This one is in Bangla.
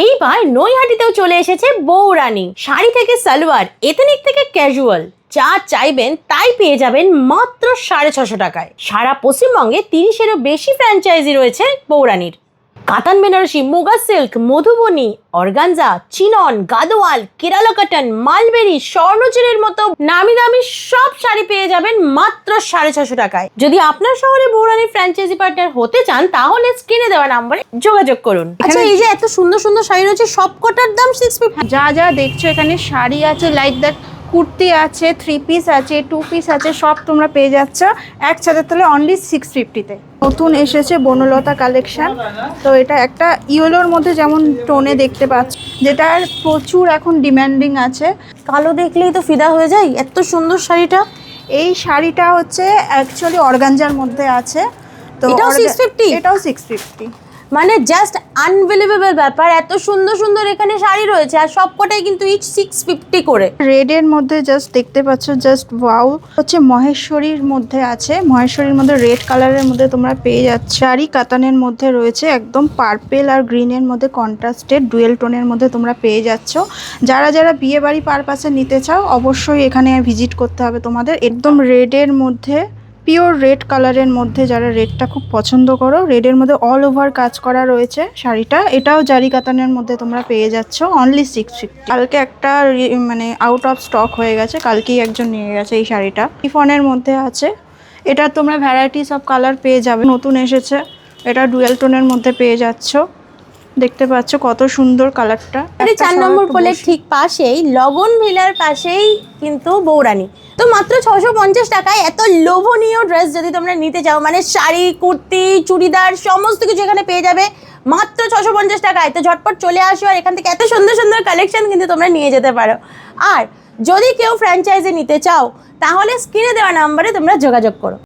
এইবার নৈহাটিতেও চলে এসেছে বউরানী। শাড়ি থেকে সালোয়ার, এথনিক থেকে ক্যাজুয়াল, যা চাইবেন তাই পেয়ে যাবেন মাত্র 650 টাকায়। সারা পশ্চিমবঙ্গে 30-এরও বেশি ফ্র্যাঞ্চাইজি রয়েছে বউরানীর। Katan Banarasi, Muga silk, Madhubani, organza, chinon, Gadwal, Kerala cotton, mulberry, স্বর্ণচুরের মতো নামি দামি সব শাড়ি পেয়ে যাবেন মাত্র 650 টাকায়। যদি আপনার শহরে বউরানীর ফ্র্যাঞ্চাইজি পার্টনার হতে চান তাহলে স্ক্রিনে দেওয়া নম্বরে যোগাযোগ করুন। আচ্ছা, এই যে এত সুন্দর সুন্দর শাড়ি রয়েছে, সবকটার দাম 650? যা যা দেখছো এখানে শাড়ি আছে, লাইক দ্যাট কুর্তি আছে, 3 পিস আছে, 2 পিস আছে, সব তোমরা পেয়ে যাচ্ছ এক ছাদের তলে অনলি 650-তে। নতুন এসেছে বনলতা কালেকশন। তো এটা একটা ইয়েলোর মধ্যে যেমন টোনে দেখতে পাচ্ছ, যেটার প্রচুর এখন ডিমান্ডিং আছে। কালো দেখলেই তো ফিদা হয়ে যায়, এত সুন্দর শাড়িটা। এই শাড়িটা হচ্ছে অ্যাকচুয়ালি অর্গানজার মধ্যে আছে। তো এটাও 650? এটাও 650। মানে জাস্ট আনবিলিভেবল ব্যাপার, এত সুন্দর সুন্দর এখানে শাড়ি রয়েছে আর সবকটাই কিন্তু ইচ 650 করে। রেডের মধ্যে জাস্ট দেখতে পাচ্ছ, জাস্ট ওয়াও। হচ্ছে মহেশ্বরীর মধ্যে আছে, মহেশ্বরীর মধ্যে রেড কালারের মধ্যে তোমরা পেয়ে যাচ্ছ। শাড়ি কাতানের মধ্যে রয়েছে, একদম পার্পেল আর গ্রিনের মধ্যে কন্ট্রাস্টেড ডুয়েল টোনের মধ্যে তোমরা পেয়ে যাচ্ছ। যারা যারা বিয়ে বাড়ি পারপাসে নিতে চাও অবশ্যই এখানে ভিজিট করতে হবে তোমাদের। একদম রেডের মধ্যে, পিওর রেড কালারের মধ্যে, যারা রেডটা খুব পছন্দ করো, রেডের মধ্যে অল ওভার কাজ করা রয়েছে শাড়িটা। এটাও জারি কাতানের মধ্যে তোমরা পেয়ে যাচ্ছ অনলি 650। কালকে একটা মানে আউট অফ স্টক হয়ে গেছে, কালকেই একজন নিয়ে গেছে এই শাড়িটা। শিফনের মধ্যে আছে, এটা তোমরা ভ্যারাইটিস অফ কালার পেয়ে যাবে। নতুন এসেছে, এটা ডুয়েল টোনের মধ্যে পেয়ে যাচ্ছ। দেখতে পাচ্ছ কত সুন্দর কালারটা। 4 নম্বর পোলের ঠিক পাশেই, লগন ভিলার পাশেই কিন্তু বউরানী। তো মাত্র 650 টাকায় এত লোভনীয় ড্রেস যদি তোমরা নিতে চাও, মানে শাড়ি, কুর্তি, চুড়িদার সমস্ত কিছু এখানে পেয়ে যাবে মাত্র 650 টাকায়। তো ঝটপট চলে আসো আর এখান থেকে এত সুন্দর সুন্দর কালেকশন কিন্তু তোমরা নিয়ে যেতে পারো। আর যদি কেউ ফ্র্যাঞ্চাইজি নিতে চাও তাহলে স্ক্রিনে দেওয়া নাম্বারে তোমরা যোগাযোগ করো।